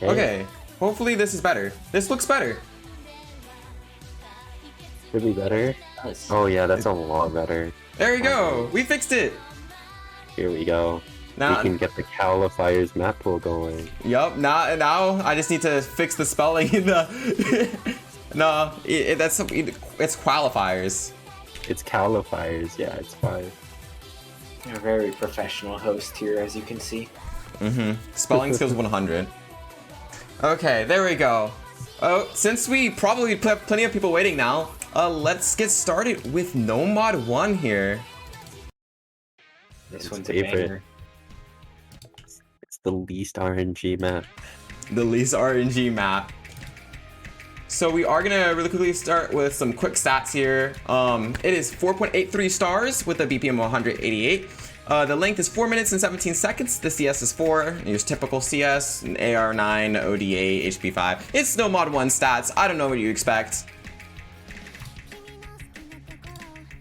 Okay. Hopefully this is better. This looks better. Could be better. Oh yeah, that's a lot better. There we go. We fixed it. Here we go. Now, we can get the Qaulifiers Mappool going. Yup. Now I just need to fix the spelling in the. No, it's Qaulifiers. It's Qaulifiers. Yeah, it's fine. You're a very professional host here, as you can see. Spelling skills 100. Okay, there we go. Oh, since we probably have plenty of people waiting now, let's get started with No Mod 1 here. This one's a banger. It's the least RNG map. The least RNG map. So we are gonna really quickly start with some quick stats here. It is 4.83 stars with a BPM of 188. The length is 4 minutes and 17 seconds. The CS is 4. Here's typical CS, AR9, ODA, HP5. It's No Mod 1 stats. I don't know what you expect.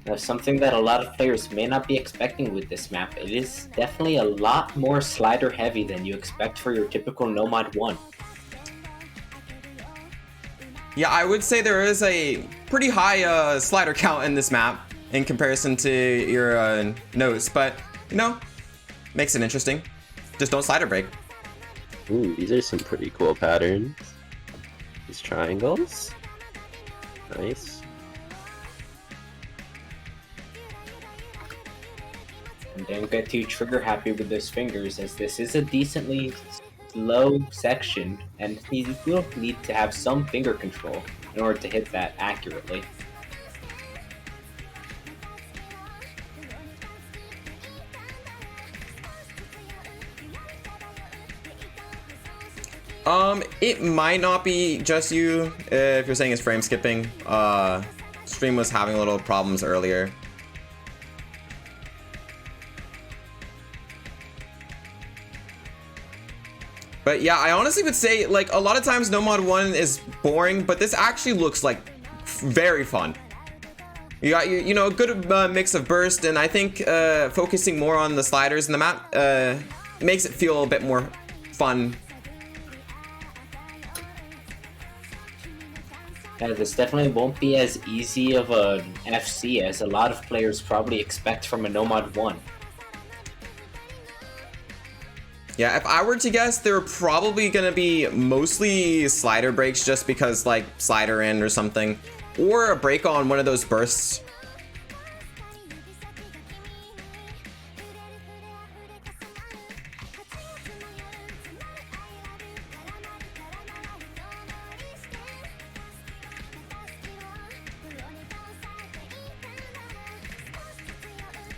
Now, something that a lot of players may not be expecting with this map, it is definitely a lot more slider heavy than you expect for your typical No Mod 1. Yeah, I would say there is a pretty high slider count in this map in comparison to your notes, but you know, makes it interesting. Just don't slider break. Ooh, these are some pretty cool patterns. These triangles. Nice. And don't get too trigger happy with those fingers, as this is a decently slow section, and you will need to have some finger control in order to hit that accurately. It might not be just you if you're saying it's frame skipping. Stream was having a little problems earlier. But yeah, I honestly would say, like, a lot of times No Mod 1 is boring, but this actually looks like very fun. You got you know, a good mix of burst, and I think focusing more on the sliders in the map makes it feel a bit more fun. Yeah, this definitely won't be as easy of an FC as a lot of players probably expect from a No Mod 1. Yeah, if I were to guess, they're probably gonna be mostly slider breaks just because, like, slider in or something. Or a break on one of those bursts.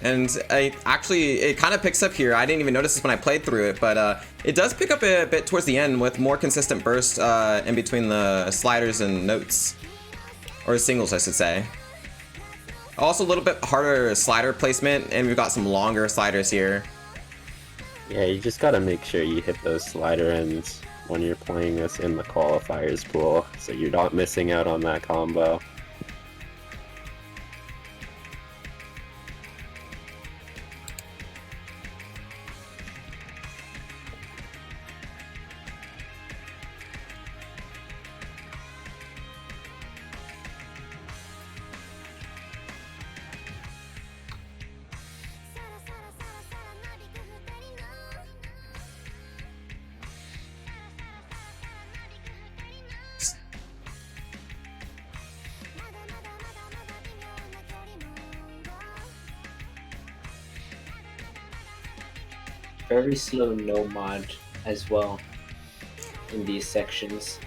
And it kind of picks up here. I didn't even notice this when I played through it, but it does pick up a bit towards the end with more consistent burst in between the sliders and notes. Or singles, I should say. Also a little bit harder slider placement, and we've got some longer sliders here. Yeah, you just gotta make sure you hit those slider ends when you're playing this in the Qaulifiers pool, so you're not missing out on that combo. Very slow no mod as well in these sections.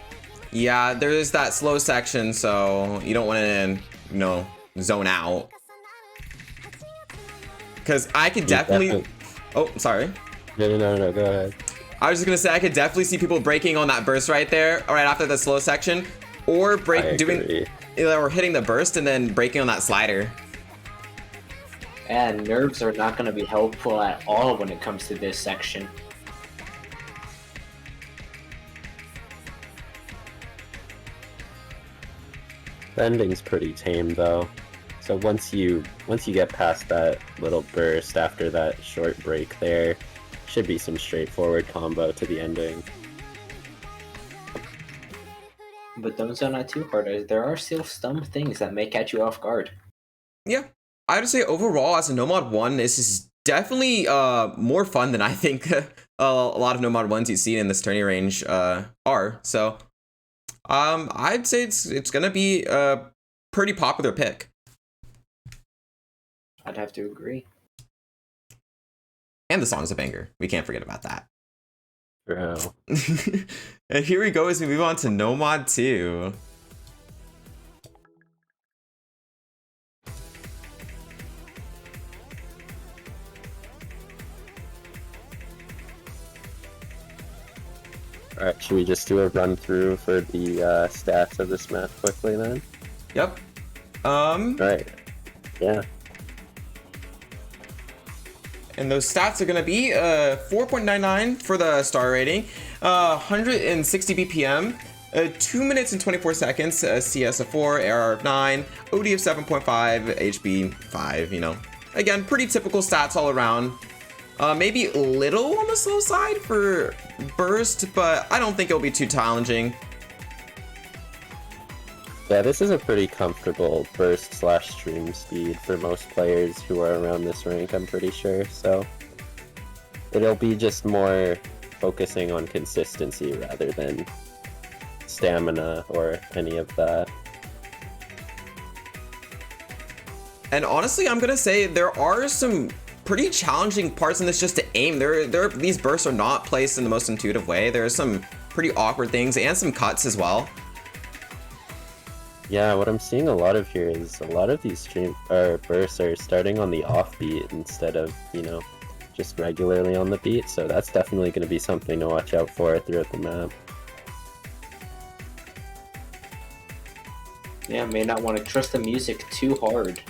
Yeah, there is that slow section, so you don't want to, you know, zone out. Because I could definitely... Oh, sorry. No, go ahead. I was just gonna say, I could definitely see people breaking on that burst right there, right after the slow section, or or hitting the burst and then breaking on that slider. And nerves are not going to be helpful at all when it comes to this section. The ending's pretty tame though. So once you get past that little burst after that short break there, should be some straightforward combo to the ending. But those are not too hard. There are still some things that may catch you off guard. Yeah, I would say overall as a No Mod 1, this is definitely more fun than I think a lot of No Mod 1s you see in this tourney range are. So I'd say it's gonna be a pretty popular pick. I'd have to agree. And the song's a banger. We can't forget about that. Bro. And here we go as we move on to No Mod 2. Alright, should we just do a run through for the stats of this map quickly then? Yep. Right. Yeah. And those stats are going to be 4.99 for the star rating, 160 BPM, 2 minutes and 24 seconds, CS of 4, AR of 9, OD of 7.5, HB 5, you know. Again, pretty typical stats all around. Maybe a little on the slow side for burst, but I don't think it'll be too challenging. Yeah, this is a pretty comfortable burst / stream speed for most players who are around this rank, I'm pretty sure. So it'll be just more focusing on consistency rather than stamina or any of that. And honestly, I'm gonna say there are some pretty challenging parts in this just to aim. These bursts are not placed in the most intuitive way. There are some pretty awkward things and some cuts as well. Yeah, what I'm seeing a lot of here is a lot of these bursts are starting on the offbeat instead of, you know, just regularly on the beat. So that's definitely going to be something to watch out for throughout the map. Yeah, may not want to trust the music too hard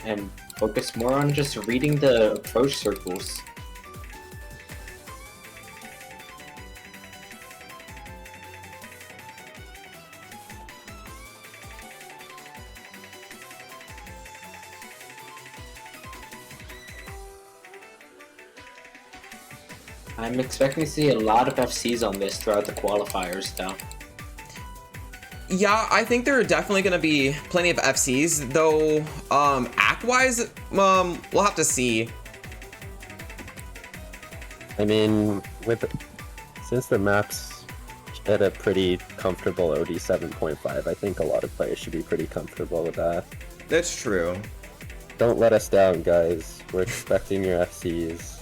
and focus more on just reading the approach circles. I'm expecting to see a lot of FCs on this throughout the qualifiers, though. Yeah, I think there are definitely going to be plenty of FCs, though act-wise, we'll have to see. I mean, since the map's at a pretty comfortable OD 7.5, I think a lot of players should be pretty comfortable with that. That's true. Don't let us down, guys. We're expecting your FCs.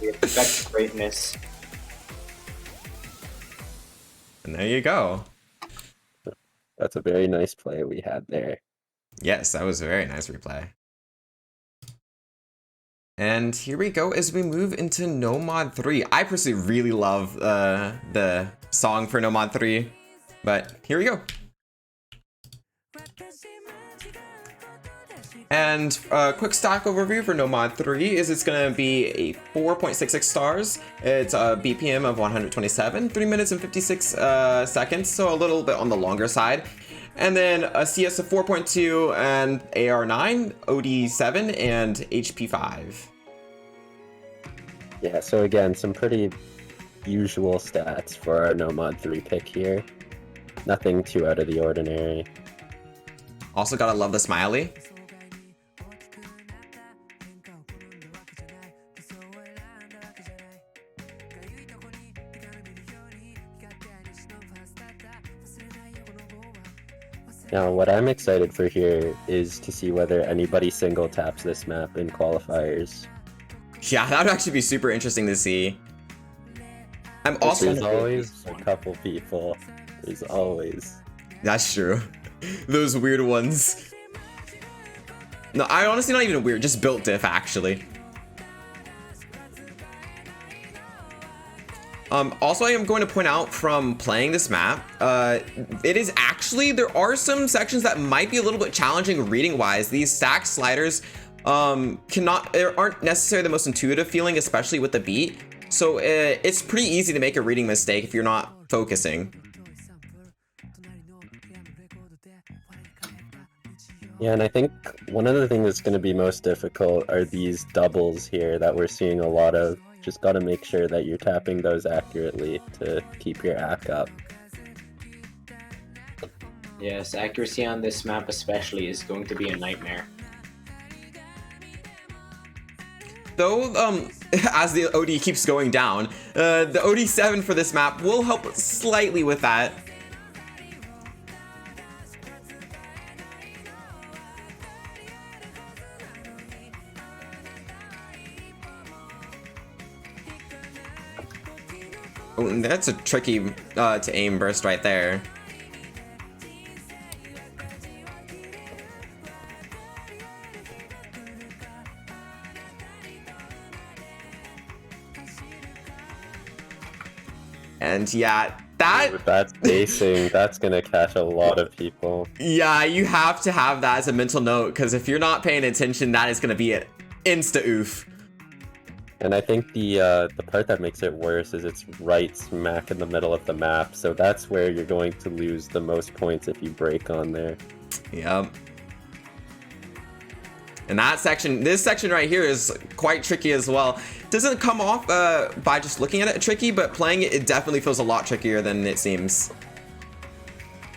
We expect greatness. And there you go. That's a very nice play we had there. Yes, that was a very nice replay. And here we go as we move into No Mod 3. I personally really love the song for No Mod 3, but here we go. And a quick stock overview for No Mod 3 is it's going to be a 4.66 stars. It's a BPM of 127, 3 minutes and 56 seconds, so a little bit on the longer side. And then a CS of 4.2 and AR 9, OD 7, and HP 5. Yeah, so again, some pretty usual stats for our No Mod 3 pick here. Nothing too out of the ordinary. Also gotta love the smiley. Now, what I'm excited for here is to see whether anybody single taps this map in qualifiers. Yeah, that would actually be super interesting to see. I'm also... There's always a couple people. There's always. That's true. Those weird ones. No, I honestly not even weird, just built diff actually. Also, I am going to point out from playing this map, it is actually, there are some sections that might be a little bit challenging reading wise. These stack sliders aren't necessarily the most intuitive feeling, especially with the beat. So it's pretty easy to make a reading mistake if you're not focusing. Yeah, and I think one of the things that's going to be most difficult are these doubles here that we're seeing a lot of. Just got to make sure that you're tapping those accurately to keep your ACK up. Yes, accuracy on this map especially is going to be a nightmare. Though, as the OD keeps going down, the OD7 for this map will help slightly with that. Oh, and that's a tricky to aim burst right there. And yeah, With that spacing, that's gonna catch a lot of people. yeah, you have to have that as a mental note, because if you're not paying attention, that is gonna be an insta oof. And I think the part that makes it worse is it's right smack in the middle of the map, so that's where you're going to lose the most points if you break on there. Yep. And that section, this section right here is quite tricky as well. Doesn't come off by just looking at it tricky, but playing it, it definitely feels a lot trickier than it seems.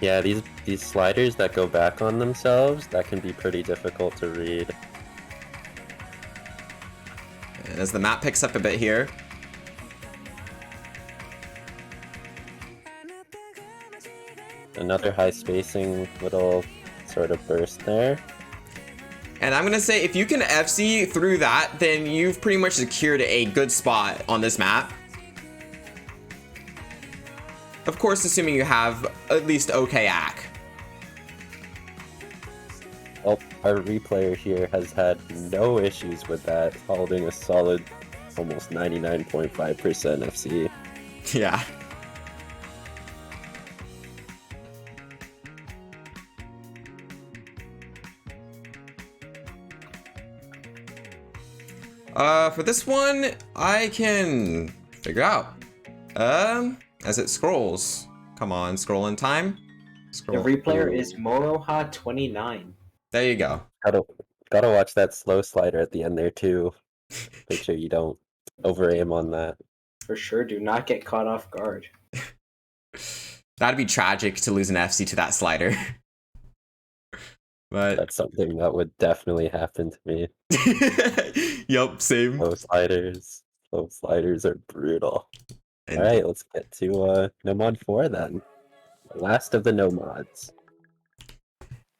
Yeah, these sliders that go back on themselves, that can be pretty difficult to read. And as the map picks up a bit here. Another high spacing little sort of burst there. And I'm gonna say, if you can FC through that, then you've pretty much secured a good spot on this map. Of course, assuming you have at least okay AC. Well, our replayer here has had no issues with that, holding a solid almost 99.5% FC. Yeah. For this one, I can figure out. As it scrolls. Come on, scroll in time. Scroll. The replayer is Moroha29. There you go. Gotta watch that slow slider at the end there too. Make sure you don't over aim on that. For sure, do not get caught off guard. That'd be tragic to lose an FC to that slider. But That's something that would definitely happen to me. yup, same. Slow sliders are brutal. And All right, let's get to no mod 4 then. The last of the no mods.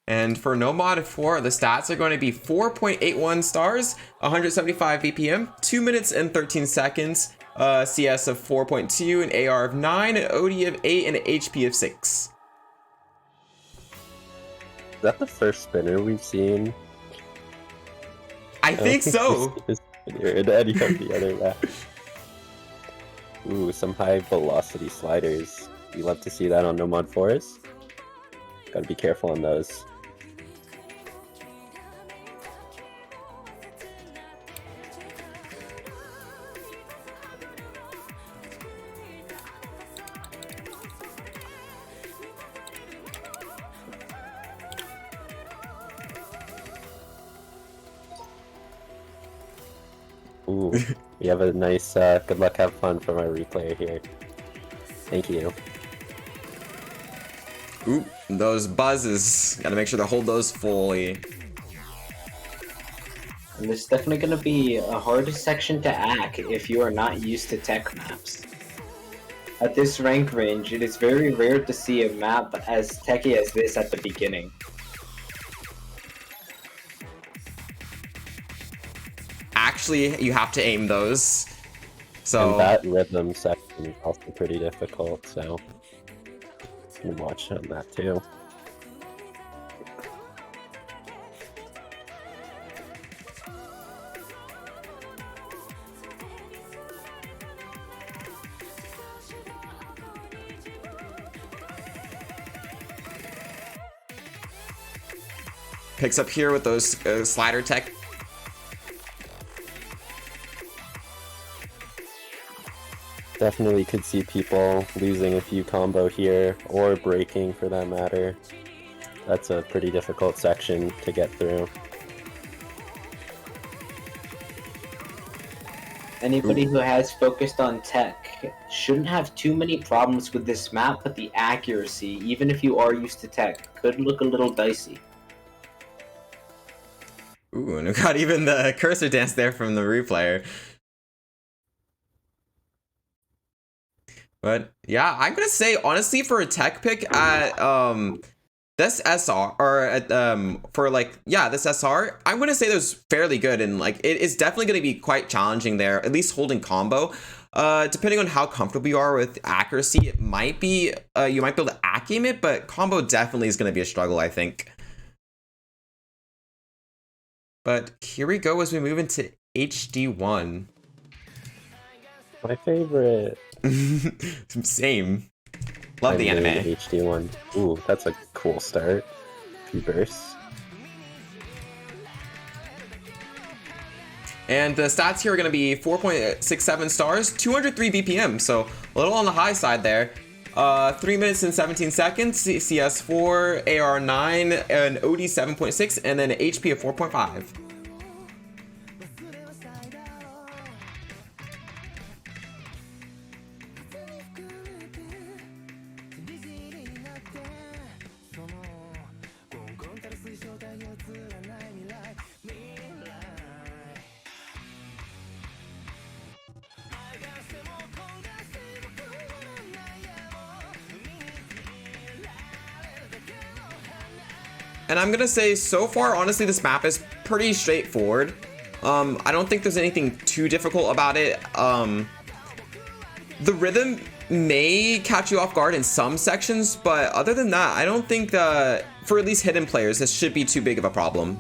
And for no mod 4, the stats are going to be 4.81 stars, 175 BPM, 2 minutes and 13 seconds, CS of 4.2, an AR of 9, an OD of 8, and an HP of 6. Is that the first spinner we've seen? I think so. We've seen a spinner in any of the other maps. Ooh, some high velocity sliders. You love to see that on no mod 4s. Gotta be careful on those. Ooh, we have a nice good luck, have fun from our replayer here. Thank you. Oop, those buzzes. Gotta make sure to hold those fully. And this is definitely going to be a hard section to hack if you are not used to tech maps. At this rank range, it is very rare to see a map as techy as this at the beginning. Actually, you have to aim those. So And that rhythm section is also pretty difficult, so you can watch on that too. picks up here with those slider tech. Definitely could see people losing a few combo here, or breaking for that matter. That's a pretty difficult section to get through. Anybody who has focused on tech shouldn't have too many problems with this map, but the accuracy, even if you are used to tech, could look a little dicey. Ooh, and we got even the cursor dance there from the replayer. But yeah, I'm gonna say honestly for a tech pick at this SR or at for like this SR, I'm gonna say that was fairly good, and like it is definitely gonna be quite challenging there, at least holding combo. Depending on how comfortable you are with accuracy, it might be you might be able to aim it, but combo definitely is gonna be a struggle, I think. But here we go as we move into HD1. My favorite. Same. Love the anime. HD1. Ooh, that's a cool start. Few bursts. And the stats here are going to be 4.67 stars, 203 BPM, so a little on the high side there. 3 minutes and 17 seconds, CS4, AR 9, an OD 7.6, and then an HP of 4.5. And I'm gonna say, so far, honestly, this map is pretty straightforward. I don't think there's anything too difficult about it. The rhythm may catch you off guard in some sections, but other than that, I don't think for at least hidden players, this should be too big of a problem.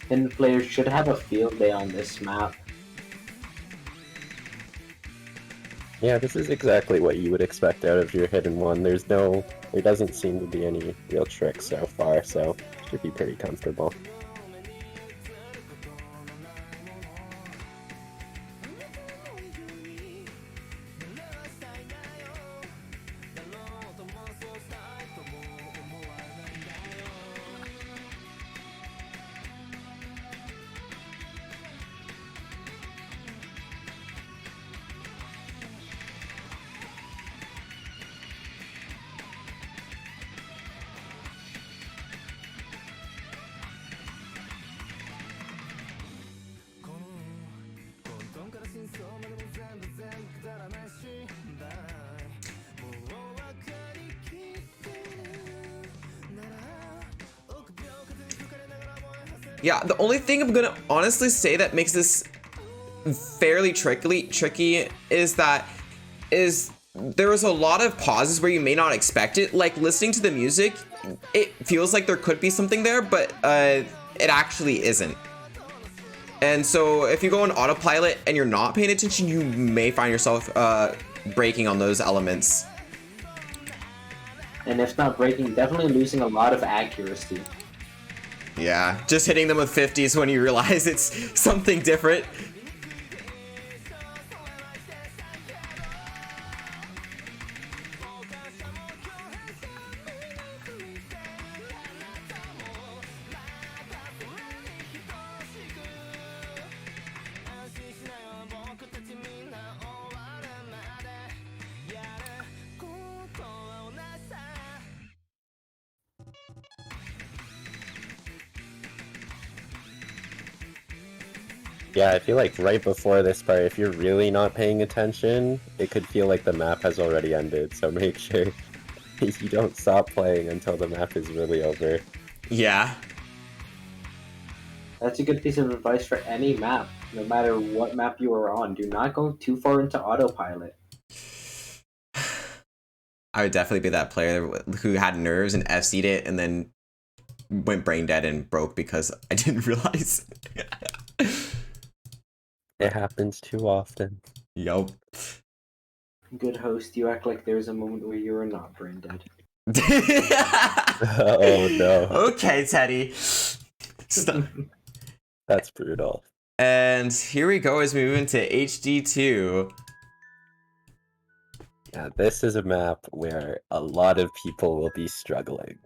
Hidden players should have a field day on this map. Yeah, this is exactly what you would expect out of your hidden one. There doesn't seem to be any real tricks so far, so should be pretty comfortable. Yeah, the only thing I'm gonna honestly say that makes this fairly tricky is that there was a lot of pauses where you may not expect it. Like listening to the music, it feels like there could be something there, but it actually isn't. And so if you go on autopilot and you're not paying attention, you may find yourself breaking on those elements. And if not breaking, definitely losing a lot of accuracy. Yeah, just hitting them with 50s when you realize it's something different. Yeah, I feel like right before this part, if you're really not paying attention, it could feel like the map has already ended, so make sure you don't stop playing until the map is really over. Yeah. That's a good piece of advice for any map, no matter what map you are on. Do not go too far into autopilot. I would definitely be that player who had nerves and FC'd it and then went brain dead and broke because I didn't realize. It happens too often. Yup. Good host, you act like there's a moment where you are not brain dead. Oh no. Okay, Teddy. That's brutal. And here we go as we move into HD2. Yeah, this is a map where a lot of people will be struggling.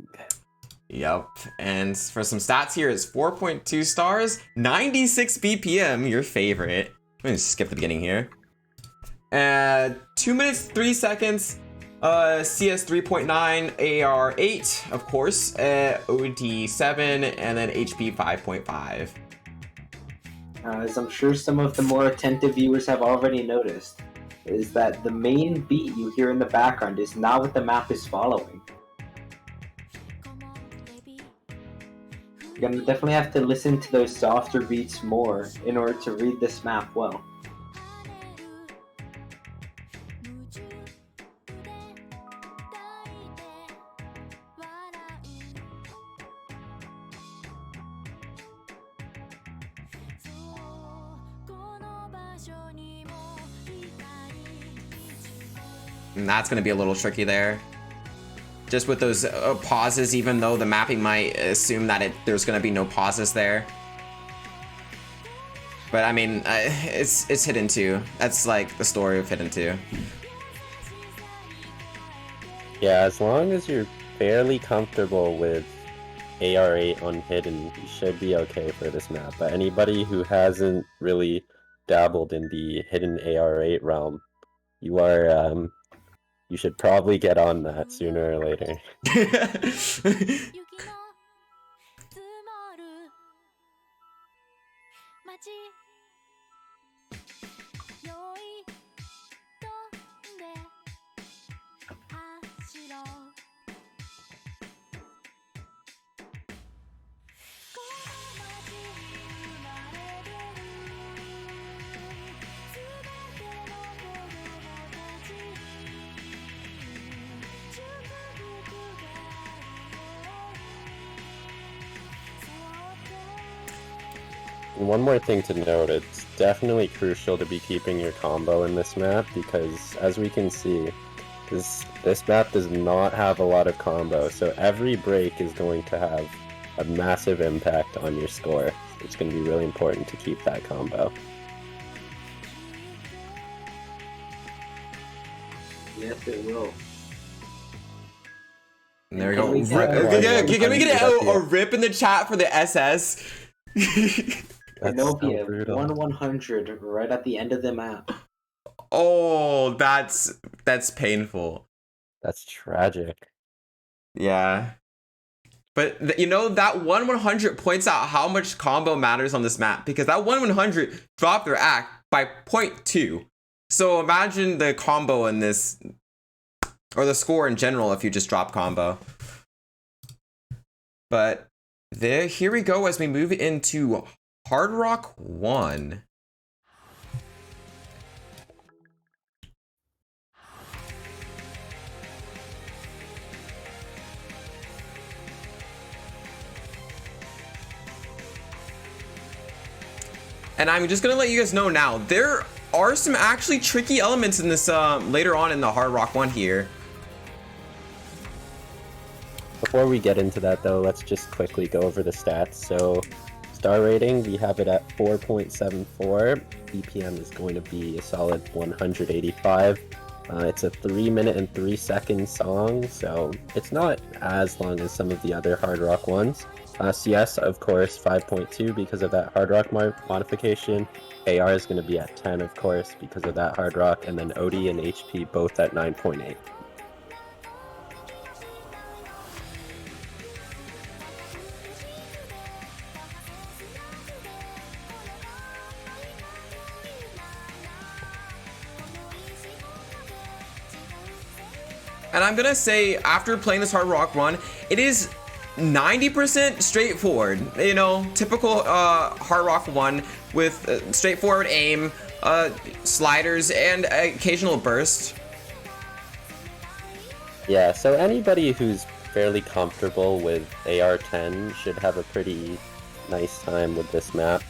Yep, and for some stats here, it's 4.2 stars, 96 BPM, your favorite, Let me skip the beginning here. 2 minutes 3 seconds. CS 3.9, AR 8, of course. OD 7, and then HP 5.5. As I'm sure some of the more attentive viewers have already noticed, is that the main beat you hear in the background is not what the map is following. You're gonna definitely have to listen to those softer beats more in order to read this map well. And that's going to be a little tricky there. Just with those pauses, even though the mapping might assume that there's going to be no pauses there. But I mean, it's Hidden 2. That's like the story of Hidden 2. Yeah, as long as you're fairly comfortable with AR8 on Hidden, you should be okay for this map. But anybody who hasn't really dabbled in the Hidden AR8 realm, you should probably get on that sooner or later. And one more thing to note, it's definitely crucial to be keeping your combo in this map because, as we can see, this map does not have a lot of combo, so every break is going to have a massive impact on your score. It's going to be really important to keep that combo. Yes, it will. And there we go. Can we get a rip in the chat for the SS? Novia, 1/100 right at the end of the map. Oh, that's painful. That's tragic. Yeah. But you know, that 1/100 points out how much combo matters on this map, because that 1/100 dropped their act by 0.2. So imagine the combo in this, or the score in general if you just drop combo. But here we go as we move into Hard Rock 1. And I'm just gonna let you guys know now, there are some actually tricky elements in this later on in the Hard Rock 1 here. Before we get into that though, let's just quickly go over the stats. So star rating, we have it at 4.74. BPM is going to be a solid 185. It's a 3 minute and 3 second song, so it's not as long as some of the other Hard Rock ones. CS, of course, 5.2 because of that Hard Rock modification. AR is going to be at 10, of course, because of that Hard Rock, and then OD and HP both at 9.8. And I'm gonna say, after playing this Hard Rock 1, it is 90% straightforward. You know, typical Hard Rock 1 with straightforward aim, sliders, and occasional burst. Yeah, so anybody who's fairly comfortable with AR10 should have a pretty nice time with this map,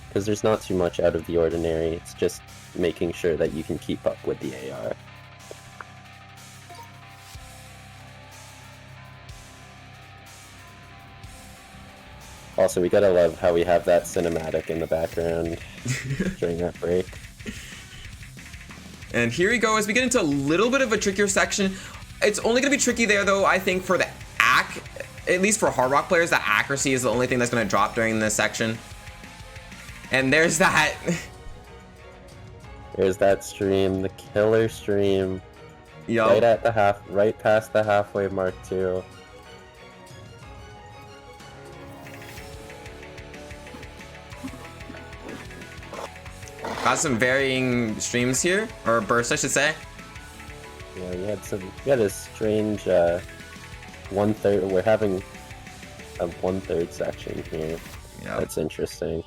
because there's not too much out of the ordinary. It's just making sure that you can keep up with the AR. Also, we gotta love how we have that cinematic in the background during that break. And here we go as we get into a little bit of a trickier section. It's only gonna be tricky there though, I think, for the at least for Hard Rock players, the accuracy is the only thing that's gonna drop during this section. And there's that. There's that stream, the killer stream. Yo. Right past the halfway mark too. Got some varying streams here, or bursts I should say. Yeah, we had a strange 1/3. We're having a 1/3 section here. Yeah. That's interesting.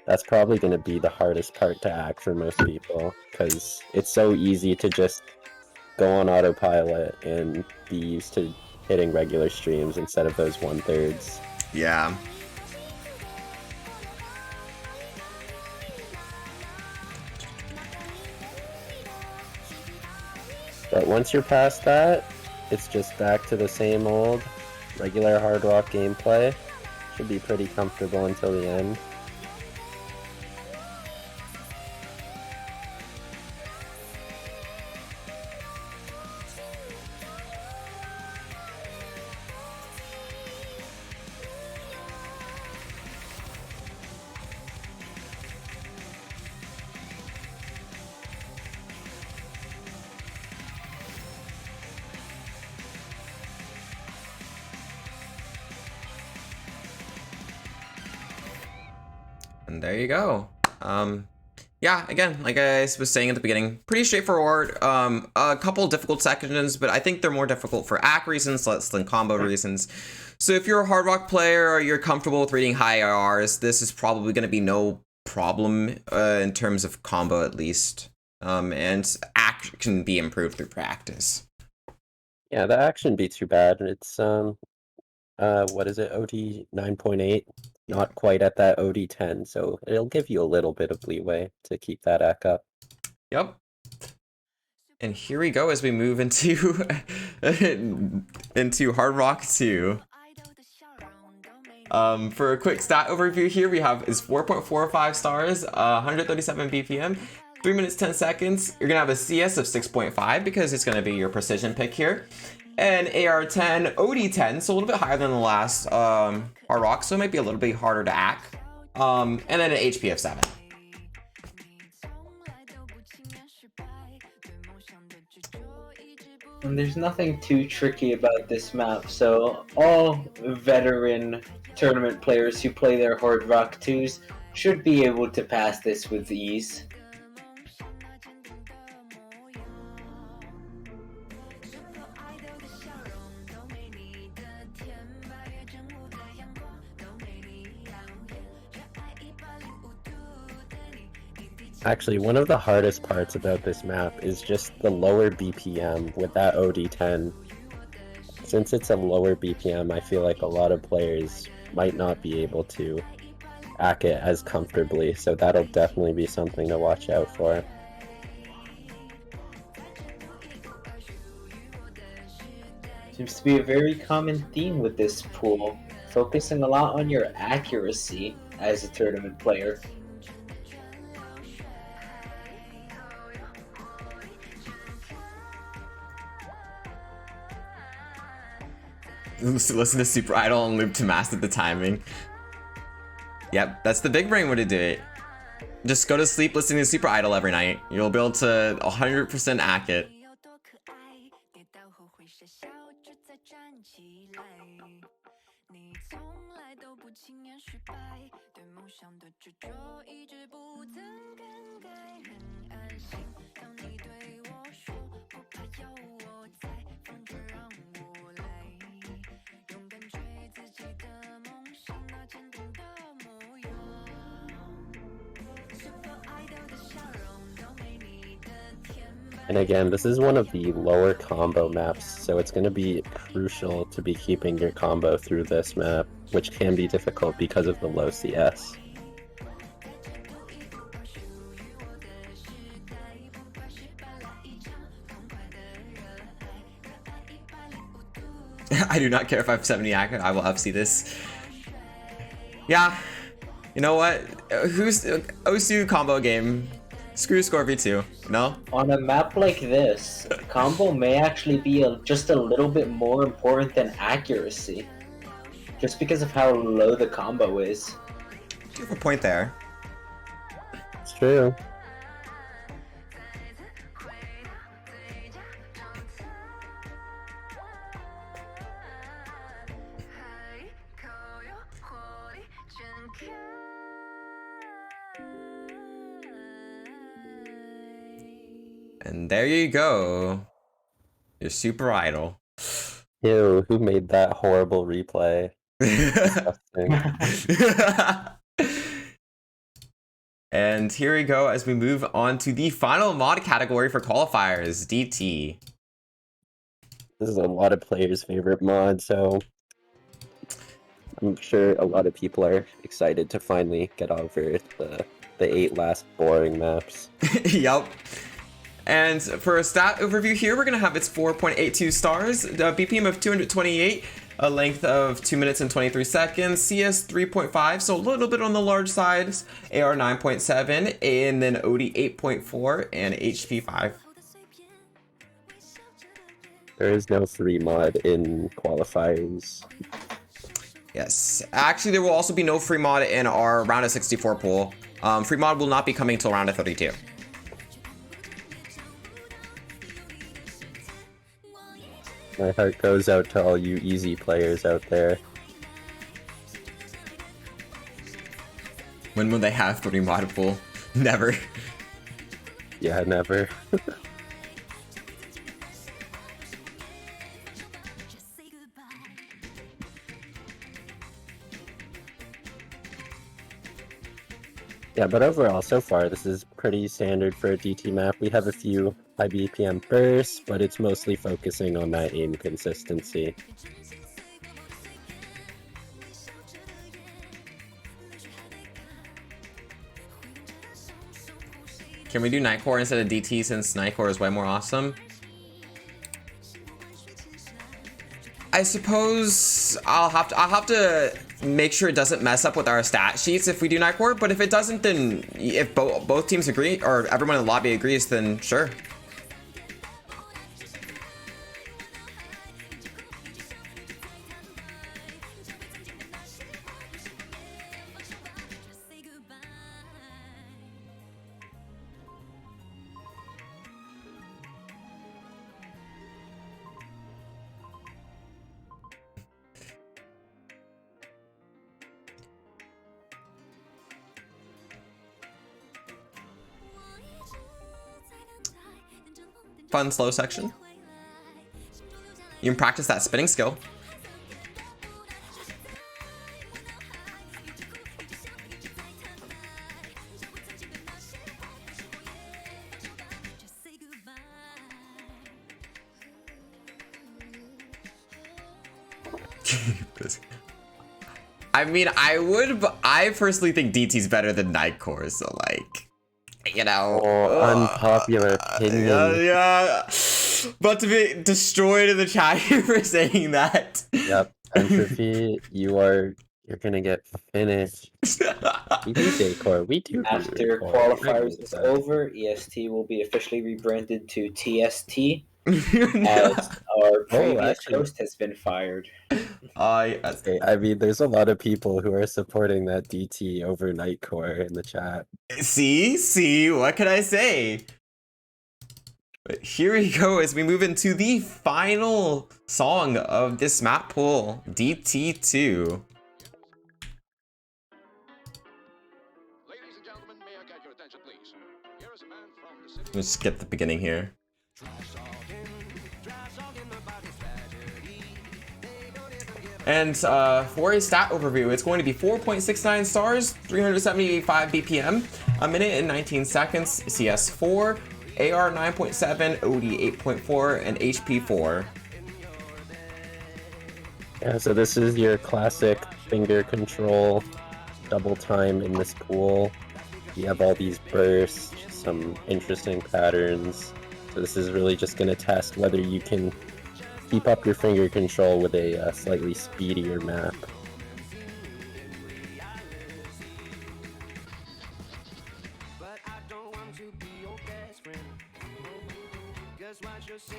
That's probably going to be the hardest part to act for most people, because it's so easy to just go on autopilot and be used to hitting regular streams instead of those 1/3s. Yeah. But once you're past that, it's just back to the same old regular Hard Rock gameplay. Should be pretty comfortable until the end. And there you go. Yeah, again, like I was saying at the beginning, pretty straightforward. A couple difficult sections, but I think they're more difficult for ACK reasons less than combo reasons. So if you're a Hard Rock player or you're comfortable with reading high IRs, this is probably going to be no problem in terms of combo at least. And ACK can be improved through practice. Yeah, the act shouldn't be too bad. It's what is it, OD 9.8? Not quite at that OD 10, so it'll give you a little bit of leeway to keep that act up. Yep. And here we go as we move into into Hard Rock 2. For a quick stat overview here, we have is 4.45 stars, 137 BPM, 3 minutes 10 seconds. You're gonna have a CS of 6.5 because it's gonna be your precision pick here. And AR10, OD10, so a little bit higher than the last Hard Rock, so it might be a little bit harder to act. And then an HP of 7. And there's nothing too tricky about this map, so all veteran tournament players who play their Hard Rock 2s should be able to pass this with ease. Actually, one of the hardest parts about this map is just the lower BPM with that OD10. Since it's a lower BPM, I feel like a lot of players might not be able to act it as comfortably, so that'll definitely be something to watch out for. Seems to be a very common theme with this pool, focusing a lot on your accuracy as a tournament player. Listen to Super Idol and loop to master the timing. Yep, that's the big brain way to do it. Just go to sleep listening to Super Idol every night. You'll be able to 100% act it. And again, this is one of the lower combo maps, so it's going to be crucial to be keeping your combo through this map, which can be difficult because of the low CS. I do not care if I have 70 accurate, I will FC this. Yeah, you know what? Who's Osu combo game? Screw Scorpio 2, no? On a map like this, combo may actually be just a little bit more important than accuracy. Just because of how low the combo is. You have a point there. It's true. And there you go. Your super idol. Ew, who made that horrible replay? Disgusting. And here we go as we move on to the final mod category for qualifiers, DT. This is a lot of players' favorite mod, so I'm sure a lot of people are excited to finally get over the 8 last boring maps. Yup. And for a stat overview here, we're going to have its 4.82 stars, a BPM of 228, a length of 2 minutes and 23 seconds, CS 3.5, so a little bit on the large side, AR 9.7, and then OD 8.4, and HP 5. There is no free mod in qualifiers. Yes. Actually, there will also be no free mod in our round of 64 pool. Free mod will not be coming till round of 32. My heart goes out to all you easy players out there. When will they have free mod pool? Never. Yeah, never. Yeah, but overall, so far, this is pretty standard for a DT map. We have a few high BPM bursts, but it's mostly focusing on that aim consistency. Can we do Nightcore instead of DT since Nightcore is way more awesome? I suppose I'll have to make sure it doesn't mess up with our stat sheets if we do Nightcore, but if it doesn't, then if both teams agree or everyone in the lobby agrees, then sure. Fun slow section. You can practice that spinning skill. I mean, I would, but I personally think DT's better than Nightcore, so like, you know. Unpopular opinion. Yeah. About to be destroyed in the chat here for saying that. Yep, Entropy, you're gonna get finished. We do Daycore, we do. After qualifiers is over, EST will be officially rebranded to TST. As our previous host has been fired. Yes. Okay, I mean, there's a lot of people who are supporting that DT over Nightcore in the chat. See, what can I say? But here we go as we move into the final song of this map pool, DT2. Ladies and gentlemen, may I get your attention, please? Here is a man from the city. Let's skip the beginning here. And for a stat overview, it's going to be 4.69 stars, 375 BPM, a minute and 19 seconds, CS 4, AR 9.7, OD 8.4, and HP 4. Yeah, so this is your classic finger control double time in this pool. You have all these bursts, some interesting patterns. So this is really just going to test whether you can keep up your finger control with a slightly speedier map.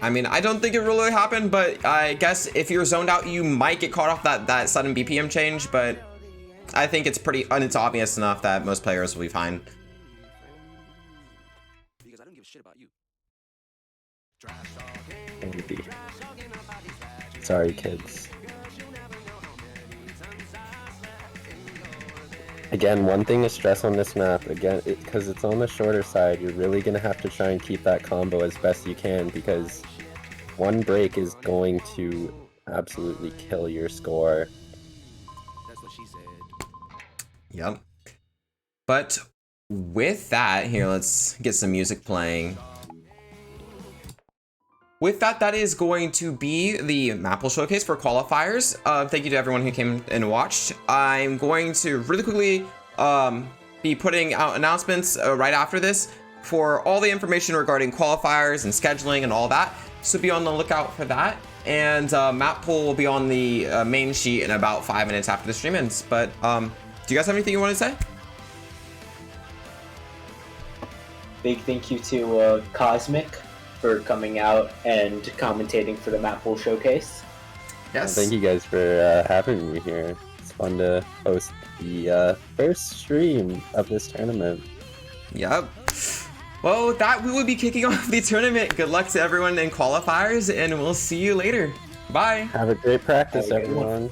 I mean, I don't think it really happened, but I guess if you're zoned out, you might get caught off that sudden BPM change, but I think it's it's obvious enough that most players will be fine. Because I don't give a shit about you. Maybe. Sorry, kids. Again, one thing to stress on this map, again, because it's on the shorter side, you're really going to have to try and keep that combo as best you can, because one break is going to absolutely kill your score. That's what she said. Yep. But with that, here, let's get some music playing. With that, that is going to be the Mappool showcase for qualifiers. Thank you to everyone who came and watched. I'm going to really quickly be putting out announcements right after this for all the information regarding qualifiers and scheduling and all that. So be on the lookout for that. And Mappool will be on the main sheet in about 5 minutes after the stream ends. But do you guys have anything you want to say? Big thank you to Cosmic for coming out and commentating for the Mappool showcase. Yes. Thank you guys for having me here. It's fun to host the first stream of this tournament. Yep. Well, with that, we will be kicking off the tournament. Good luck to everyone in qualifiers, and we'll see you later. Bye. Have a great practice, Have a good one. everyone.